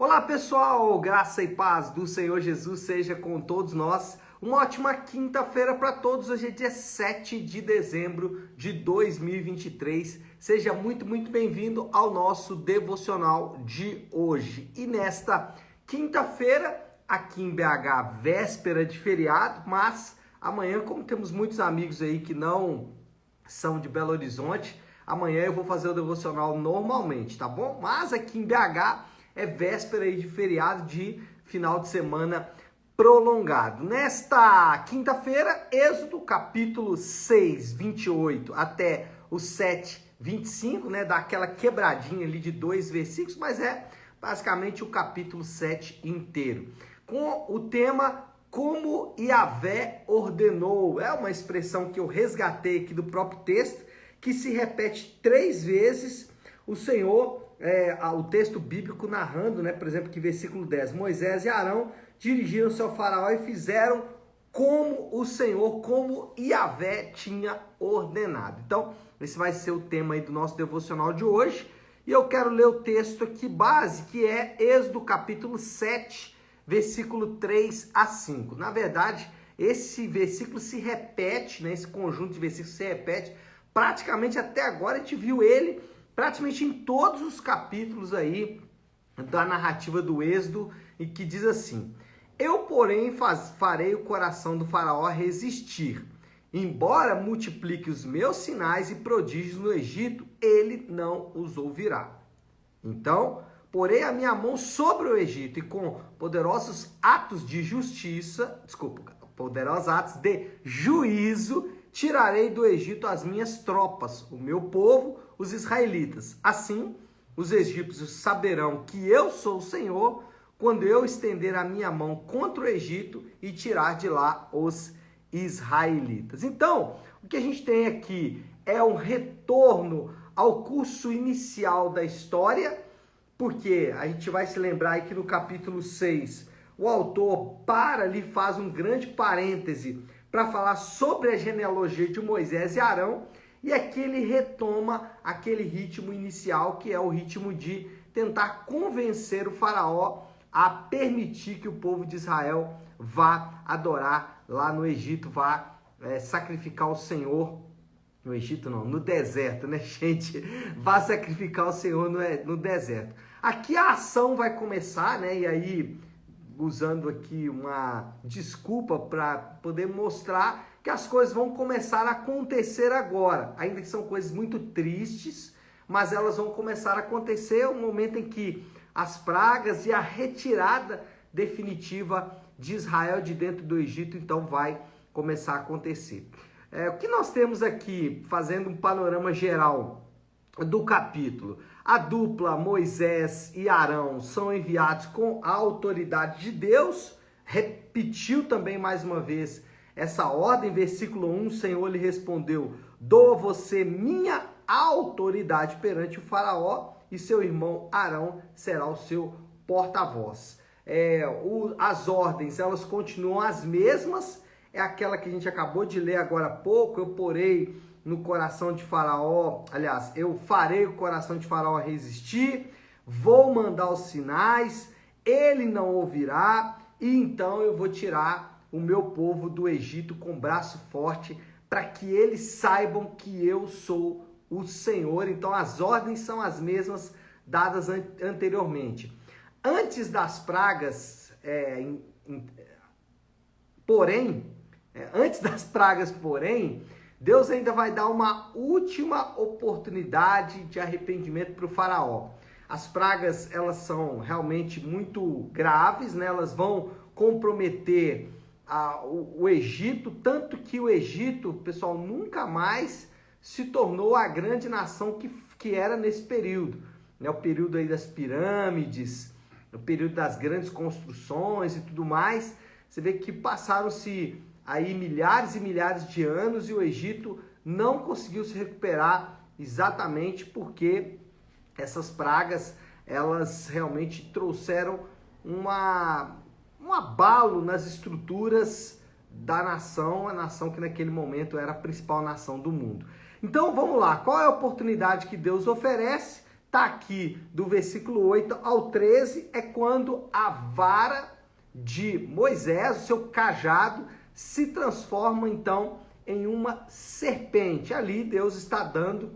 Olá pessoal, graça e paz do Senhor Jesus seja com todos nós. Uma ótima quinta-feira para todos. Hoje é dia 7 de dezembro de 2023. Seja muito bem-vindo ao nosso devocional de hoje. E nesta quinta-feira, aqui em BH, véspera de feriado, mas amanhã, como temos muitos amigos aí que não são de Belo Horizonte, amanhã eu vou fazer o devocional normalmente, tá bom? Mas aqui em BH é véspera aí de feriado de final de semana prolongado. Nesta quinta-feira, Êxodo capítulo 6, 28 até o 7, 25, né? Dá aquela quebradinha ali de 2 versículos, mas é basicamente o capítulo 7 inteiro. Com o tema Como Yahvé ordenou. É uma expressão que eu resgatei aqui do próprio texto, que se repete 3 vezes. O Senhor, o texto bíblico narrando, né, por exemplo, que versículo 10, Moisés e Arão dirigiram-se ao faraó e fizeram como o Senhor, como Yahvé tinha ordenado. Então, esse vai ser o tema aí do nosso devocional de hoje. E eu quero ler o texto aqui base, que é Êxodo capítulo 7, versículo 3 a 5. Na verdade, esse versículo se repete, né, esse conjunto de versículos se repete praticamente até agora. A gente viu ele praticamente em todos os capítulos aí da narrativa do Êxodo, e que diz assim: Eu, porém, farei o coração do faraó resistir. Embora multiplique os meus sinais e prodígios no Egito, ele não os ouvirá. Então, porei a minha mão sobre o Egito e com poderosos atos de juízo, tirarei do Egito as minhas tropas, o meu povo, os israelitas. Assim, os egípcios saberão que eu sou o Senhor, quando eu estender a minha mão contra o Egito e tirar de lá os israelitas. Então, o que a gente tem aqui é um retorno ao curso inicial da história, porque a gente vai se lembrar aí que no capítulo 6, o autor ali faz um grande parêntese para falar sobre a genealogia de Moisés e Arão, e aqui ele retoma aquele ritmo inicial, que é o ritmo de tentar convencer o faraó a permitir que o povo de Israel vá adorar lá no Egito, vá sacrificar o Senhor, no Egito não, no deserto, né, gente? Vá sacrificar o Senhor no deserto. Aqui a ação vai começar, né, e aí, usando aqui uma desculpa para poder mostrar que as coisas vão começar a acontecer agora, ainda que são coisas muito tristes, mas elas vão começar a acontecer no momento em que as pragas e a retirada definitiva de Israel de dentro do Egito, então vai começar a acontecer. O que nós temos aqui, fazendo um panorama geral do capítulo: a dupla Moisés e Arão são enviados com a autoridade de Deus. Repetiu também mais uma vez essa ordem, versículo 1, o Senhor lhe respondeu: dou a você minha autoridade perante o faraó, e seu irmão Arão será o seu porta-voz. As ordens, elas continuam as mesmas, é aquela que a gente acabou de ler agora há pouco: eu porei no coração de Faraó, aliás, eu farei o coração de Faraó resistir, vou mandar os sinais, ele não ouvirá, e então eu vou tirar o meu povo do Egito com braço forte, para que eles saibam que eu sou o Senhor. Então as ordens são as mesmas dadas anteriormente. Antes das pragas, porém, Deus ainda vai dar uma última oportunidade de arrependimento para o faraó. As pragas, elas são realmente muito graves, né? Elas vão comprometer o Egito, tanto que o Egito, pessoal, nunca mais se tornou a grande nação que era nesse período, né? O período aí das pirâmides, o período das grandes construções e tudo mais. Você vê que passaram-se aí milhares e milhares de anos e o Egito não conseguiu se recuperar, exatamente porque essas pragas, elas realmente trouxeram um abalo nas estruturas da nação, a nação que naquele momento era a principal nação do mundo. Então vamos lá, qual é a oportunidade que Deus oferece? está aqui do versículo 8 ao 13, é quando a vara de Moisés, o seu cajado, se transforma então em uma serpente. Ali Deus está dando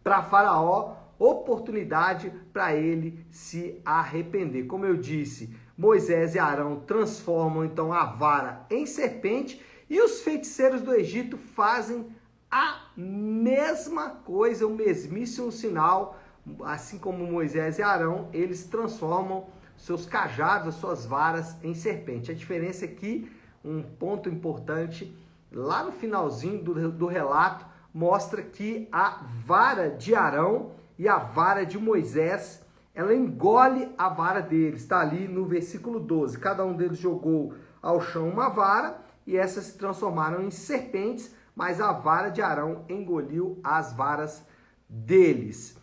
para Faraó oportunidade para ele se arrepender. Como eu disse, Moisés e Arão transformam então a vara em serpente e os feiticeiros do Egito fazem a mesma coisa, o mesmíssimo sinal, assim como Moisés e Arão, eles transformam seus cajados, as suas varas em serpente. A diferença é que um ponto importante, lá no finalzinho do relato, mostra que a vara de Arão e a vara de Moisés, ela engole a vara deles. Está ali no versículo 12. Cada um deles jogou ao chão uma vara e essas se transformaram em serpentes, mas a vara de Arão engoliu as varas deles.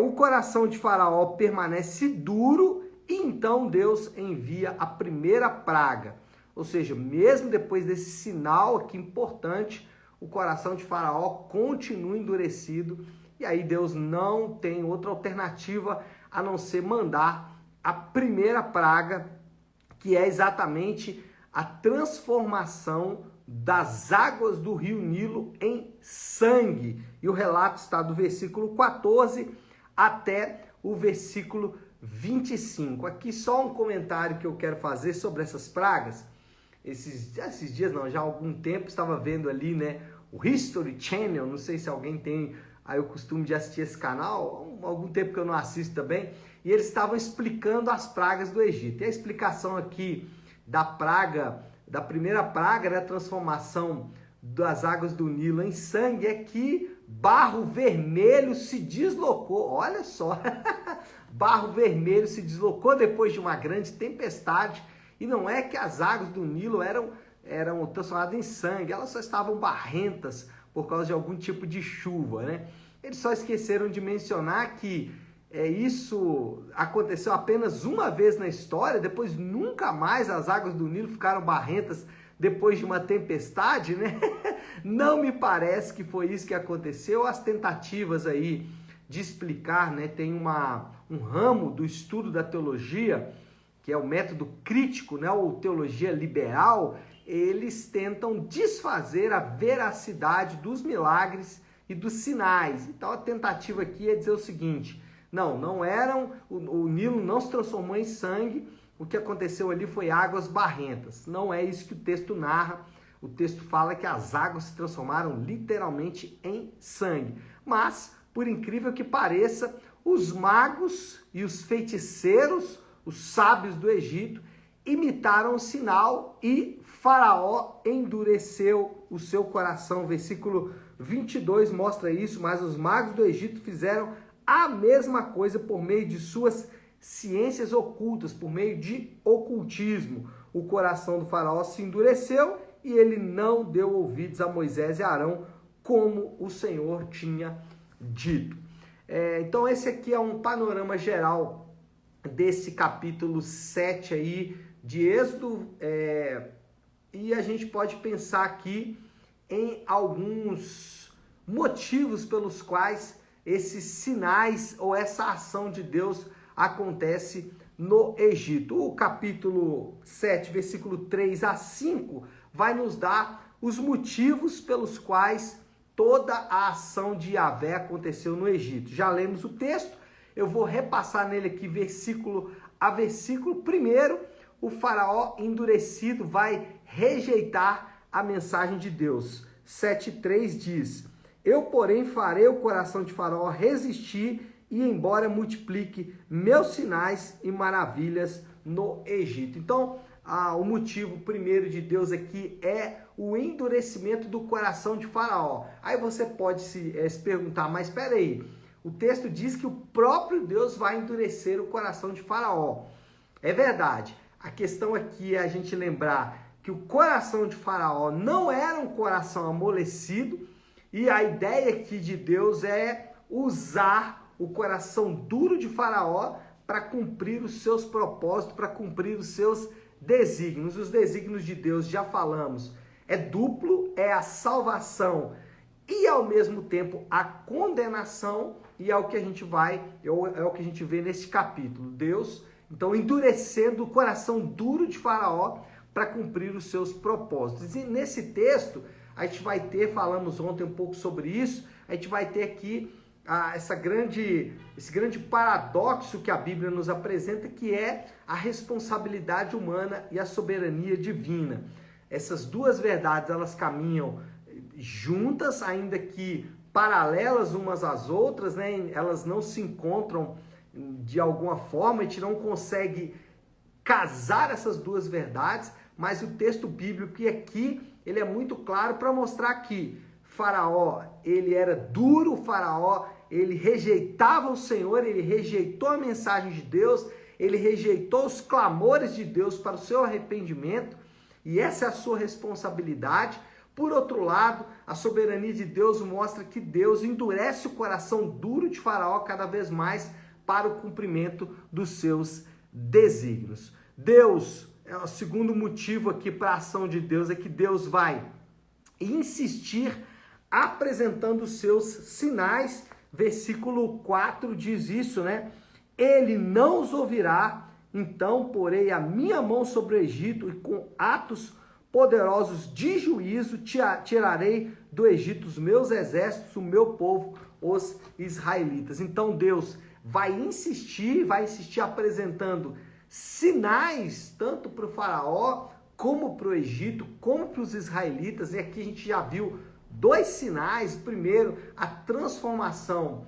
O coração de Faraó permanece duro e então Deus envia a primeira praga. Ou seja, mesmo depois desse sinal aqui importante, o coração de Faraó continua endurecido e aí Deus não tem outra alternativa a não ser mandar a primeira praga, que é exatamente a transformação das águas do rio Nilo em sangue. E o relato está do versículo 14 até o versículo 25. Aqui só um comentário que eu quero fazer sobre essas pragas. Esses dias não, já há algum tempo estava vendo ali, né, o History Channel, não sei se alguém tem aí o costume de assistir esse canal, há algum tempo que eu não assisto também, e eles estavam explicando as pragas do Egito. E a explicação aqui da primeira praga, né, a transformação das águas do Nilo em sangue, é que barro vermelho se deslocou, olha só, barro vermelho se deslocou depois de uma grande tempestade, e não é que as águas do Nilo eram transformadas em sangue, elas só estavam barrentas por causa de algum tipo de chuva, né? Eles só esqueceram de mencionar que isso aconteceu apenas uma vez na história, depois nunca mais as águas do Nilo ficaram barrentas depois de uma tempestade, né? Não me parece que foi isso que aconteceu. As tentativas aí de explicar, né? Tem um ramo do estudo da teologia, que é o método crítico, né? Ou teologia liberal, eles tentam desfazer a veracidade dos milagres e dos sinais. Então a tentativa aqui é dizer o seguinte: o Nilo não se transformou em sangue, o que aconteceu ali foi águas barrentas. Não é isso que o texto narra. O texto fala que as águas se transformaram literalmente em sangue. Mas, por incrível que pareça, os magos e os feiticeiros, os sábios do Egito, imitaram o sinal e Faraó endureceu o seu coração. Versículo 22 mostra isso, mas os magos do Egito fizeram a mesma coisa por meio de suas ciências ocultas, por meio de ocultismo. O coração do Faraó se endureceu e ele não deu ouvidos a Moisés e Arão, como o Senhor tinha dito. Então esse aqui é um panorama geral desse capítulo 7 aí de Êxodo, e a gente pode pensar aqui em alguns motivos pelos quais esses sinais ou essa ação de Deus acontece no Egito. O capítulo 7, versículo 3 a 5, vai nos dar os motivos pelos quais toda a ação de Yahvé aconteceu no Egito. Já lemos o texto, eu vou repassar nele aqui versículo a versículo. Primeiro, o faraó endurecido vai rejeitar a mensagem de Deus. 7,3 diz: eu, porém, farei o coração de Faraó resistir e embora multiplique meus sinais e maravilhas no Egito. Então, o motivo primeiro de Deus aqui é o endurecimento do coração de Faraó. Aí você pode se perguntar, mas espera aí, o texto diz que o próprio Deus vai endurecer o coração de Faraó. É verdade. A questão aqui é a gente lembrar que o coração de Faraó não era um coração amolecido, e a ideia aqui de Deus é usar o coração duro de Faraó para cumprir os seus propósitos, para cumprir os seus desígnios. Os desígnios de Deus, já falamos, é duplo, é a salvação e ao mesmo tempo a condenação e é o que a gente é o que a gente vê nesse capítulo. Deus, então, endurecendo o coração duro de Faraó para cumprir os seus propósitos. E nesse texto, a gente vai ter, falamos ontem um pouco sobre isso, a gente vai ter aqui esse grande paradoxo que a Bíblia nos apresenta, que é a responsabilidade humana e a soberania divina. Essas duas verdades, elas caminham juntas, ainda que paralelas umas às outras, né? Elas não se encontram de alguma forma, a gente não consegue casar essas duas verdades, mas o texto bíblico aqui, ele é muito claro para mostrar que Faraó, ele era duro, Faraó, ele rejeitava o Senhor, ele rejeitou a mensagem de Deus, ele rejeitou os clamores de Deus para o seu arrependimento, e essa é a sua responsabilidade. Por outro lado, a soberania de Deus mostra que Deus endurece o coração duro de Faraó cada vez mais para o cumprimento dos seus desígnios. Deus, o segundo motivo aqui para a ação de Deus é que Deus vai insistir apresentando os seus sinais. Versículo 4 diz isso, né? Ele não os ouvirá, então porei a minha mão sobre o Egito e com atos poderosos de juízo tirarei do Egito os meus exércitos, o meu povo, os israelitas. Então Deus vai insistir apresentando sinais tanto para o Faraó, como para o Egito, como para os israelitas. E aqui a gente já viu dois sinais. Primeiro, a transformação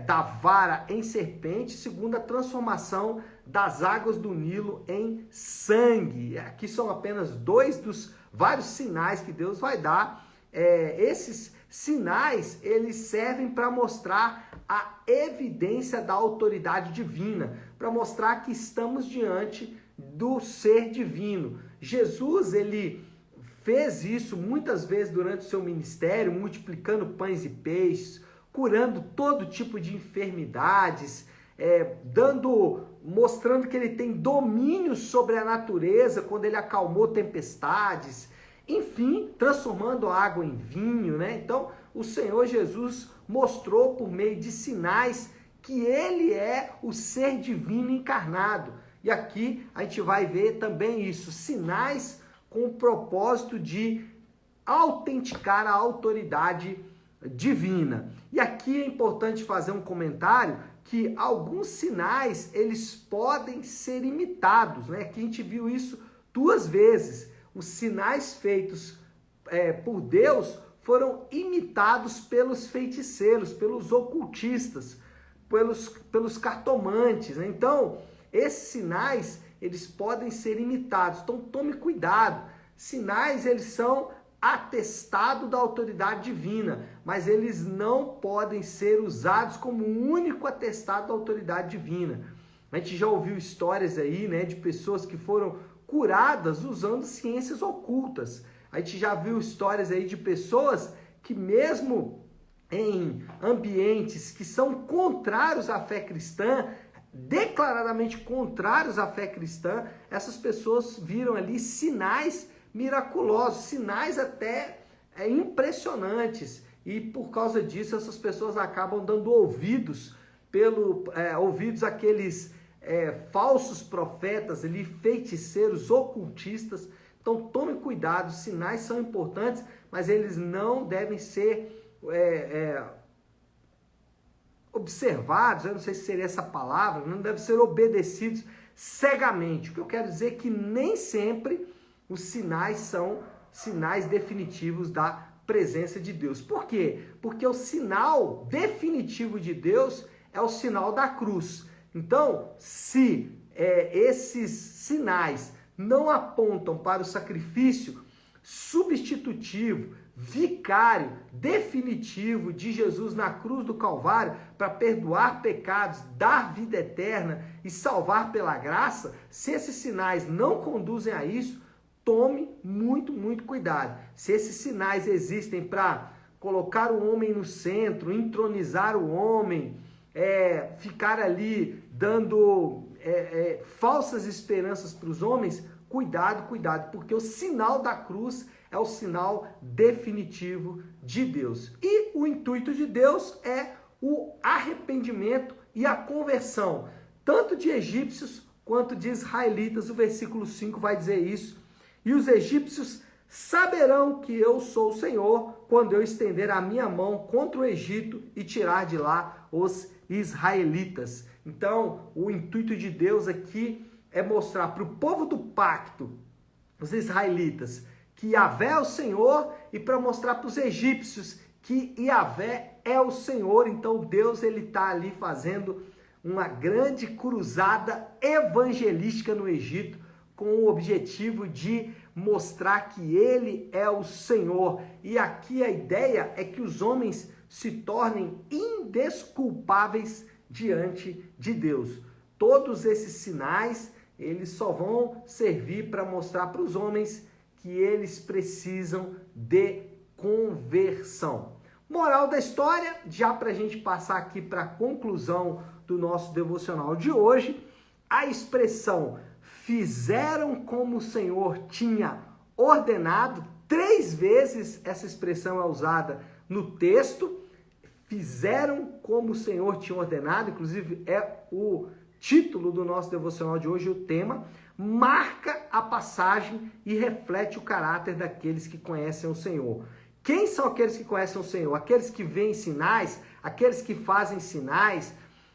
da vara em serpente. Segundo, a transformação das águas do Nilo em sangue. Aqui são apenas dois dos vários sinais que Deus vai dar. Esses sinais, eles servem para mostrar a evidência da autoridade divina, para mostrar que estamos diante do ser divino. Jesus, ele fez isso muitas vezes durante o seu ministério, multiplicando pães e peixes, curando todo tipo de enfermidades, mostrando que ele tem domínio sobre a natureza, quando ele acalmou tempestades, enfim, transformando a água em vinho, né? Então, o Senhor Jesus mostrou por meio de sinais que ele é o ser divino encarnado. E aqui a gente vai ver também isso, sinais com o propósito de autenticar a autoridade divina. E aqui é importante fazer um comentário que alguns sinais, eles podem ser imitados, né? Aqui a gente viu isso duas vezes. Os sinais feitos por Deus foram imitados pelos feiticeiros, pelos ocultistas, pelos cartomantes, né? Então, esses sinais, eles podem ser imitados. Então, tome cuidado. Sinais, eles são atestado da autoridade divina, mas eles não podem ser usados como único atestado da autoridade divina. A gente já ouviu histórias aí, né, de pessoas que foram curadas usando ciências ocultas. A gente já viu histórias aí de pessoas que mesmo em ambientes que são contrários à fé cristã, declaradamente contrários à fé cristã, essas pessoas viram ali sinais miraculosos, sinais até impressionantes, e por causa disso essas pessoas acabam dando ouvidos àqueles falsos profetas ali, feiticeiros, ocultistas. Então tome cuidado, sinais são importantes, mas eles não devem ser observados, eu não sei se seria essa palavra, não devem ser obedecidos cegamente. O que eu quero dizer é que nem sempre os sinais são sinais definitivos da presença de Deus. Por quê? Porque o sinal definitivo de Deus é o sinal da cruz. Então, se esses sinais não apontam para o sacrifício substitutivo, vicário, definitivo de Jesus na cruz do Calvário para perdoar pecados, dar vida eterna e salvar pela graça, se esses sinais não conduzem a isso, tome muito, muito cuidado. Se esses sinais existem para colocar o homem no centro, entronizar o homem, ficar ali dando falsas esperanças para os homens, cuidado, cuidado, porque o sinal da cruz é o sinal definitivo de Deus. E o intuito de Deus é o arrependimento e a conversão, tanto de egípcios quanto de israelitas. O versículo 5 vai dizer isso. E os egípcios saberão que eu sou o Senhor quando eu estender a minha mão contra o Egito e tirar de lá os israelitas. Então, o intuito de Deus aqui é mostrar para o povo do pacto, os israelitas, que Yahvé é o Senhor, e para mostrar para os egípcios que Yahvé é o Senhor. Então Deus está ali fazendo uma grande cruzada evangelística no Egito, com o objetivo de mostrar que ele é o Senhor. E aqui a ideia é que os homens se tornem indesculpáveis diante de Deus. Todos esses sinais, eles só vão servir para mostrar para os homens que eles precisam de conversão. Moral da história, já para a gente passar aqui para a conclusão do nosso devocional de hoje, a expressão fizeram como o Senhor tinha ordenado, 3 vezes essa expressão é usada no texto. Fizeram como o Senhor tinha ordenado, inclusive é o título do nosso devocional de hoje, o tema, marca a passagem e reflete o caráter daqueles que conhecem o Senhor. Quem são aqueles que conhecem o Senhor? Aqueles que veem sinais, aqueles que fazem sinais,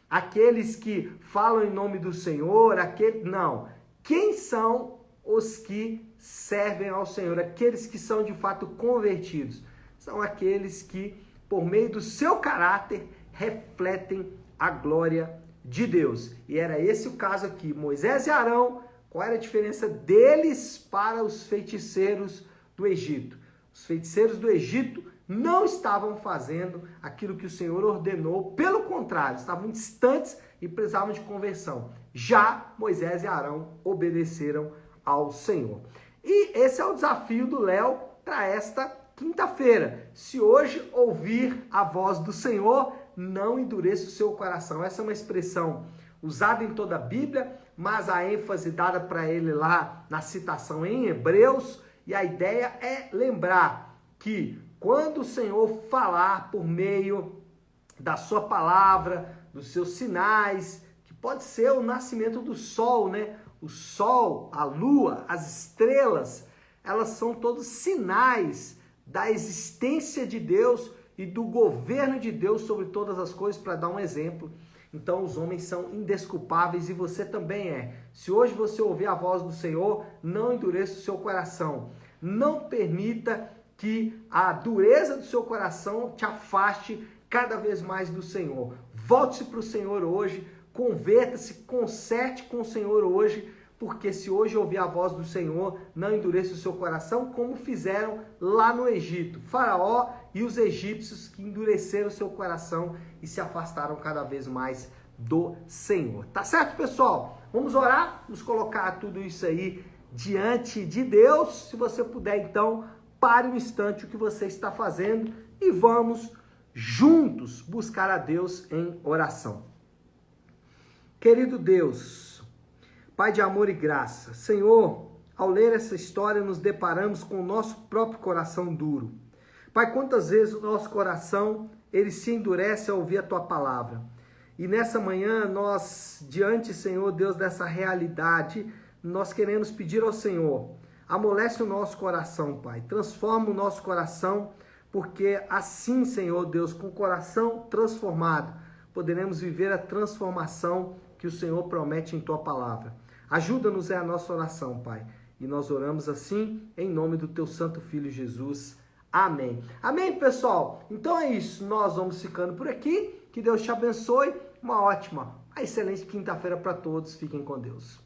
aqueles que falam em nome do Senhor, não. Quem são os que servem ao Senhor? Aqueles que são de fato convertidos. São aqueles que, por meio do seu caráter, refletem a glória de Deus. E era esse o caso aqui. Moisés e Arão, qual era a diferença deles para os feiticeiros do Egito? Os feiticeiros do Egito não estavam fazendo aquilo que o Senhor ordenou, pelo contrário, estavam distantes e precisavam de conversão. Já Moisés e Arão obedeceram ao Senhor. E esse é o desafio do Léo para esta quinta-feira. Se hoje ouvir a voz do Senhor, não endureça o seu coração. Essa é uma expressão usada em toda a Bíblia, mas a ênfase dada para ele lá na citação em Hebreus, e a ideia é lembrar que quando o Senhor falar por meio da sua palavra, dos seus sinais, que pode ser o nascimento do sol, né? O sol, a lua, as estrelas, elas são todos sinais da existência de Deus e do governo de Deus sobre todas as coisas, para dar um exemplo. Então os homens são indesculpáveis e você também é. Se hoje você ouvir a voz do Senhor, não endureça o seu coração. Não permita que a dureza do seu coração te afaste cada vez mais do Senhor. Volte-se para o Senhor hoje, converta-se, conserte com o Senhor hoje, porque se hoje ouvir a voz do Senhor, não endureça o seu coração, como fizeram lá no Egito. Faraó e os egípcios que endureceram o seu coração e se afastaram cada vez mais do Senhor. Tá certo, pessoal? Vamos orar, vamos colocar tudo isso aí diante de Deus. Se você puder, então, pare um instante o que você está fazendo e vamos juntos buscar a Deus em oração. Querido Deus, Pai de amor e graça, Senhor, ao ler essa história nos deparamos com o nosso próprio coração duro. Pai, quantas vezes o nosso coração ele se endurece ao ouvir a Tua palavra. E nessa manhã nós, diante, Senhor Deus, dessa realidade, nós queremos pedir ao Senhor, amolece o nosso coração, Pai, transforma o nosso coração, porque assim, Senhor Deus, com o coração transformado, poderemos viver a transformação que o Senhor promete em Tua palavra. Ajuda-nos é a nossa oração, Pai. E nós oramos assim, em nome do Teu Santo Filho Jesus. Amém. Amém, pessoal? Então é isso. Nós vamos ficando por aqui. Que Deus te abençoe. Uma ótima, uma excelente quinta-feira para todos. Fiquem com Deus.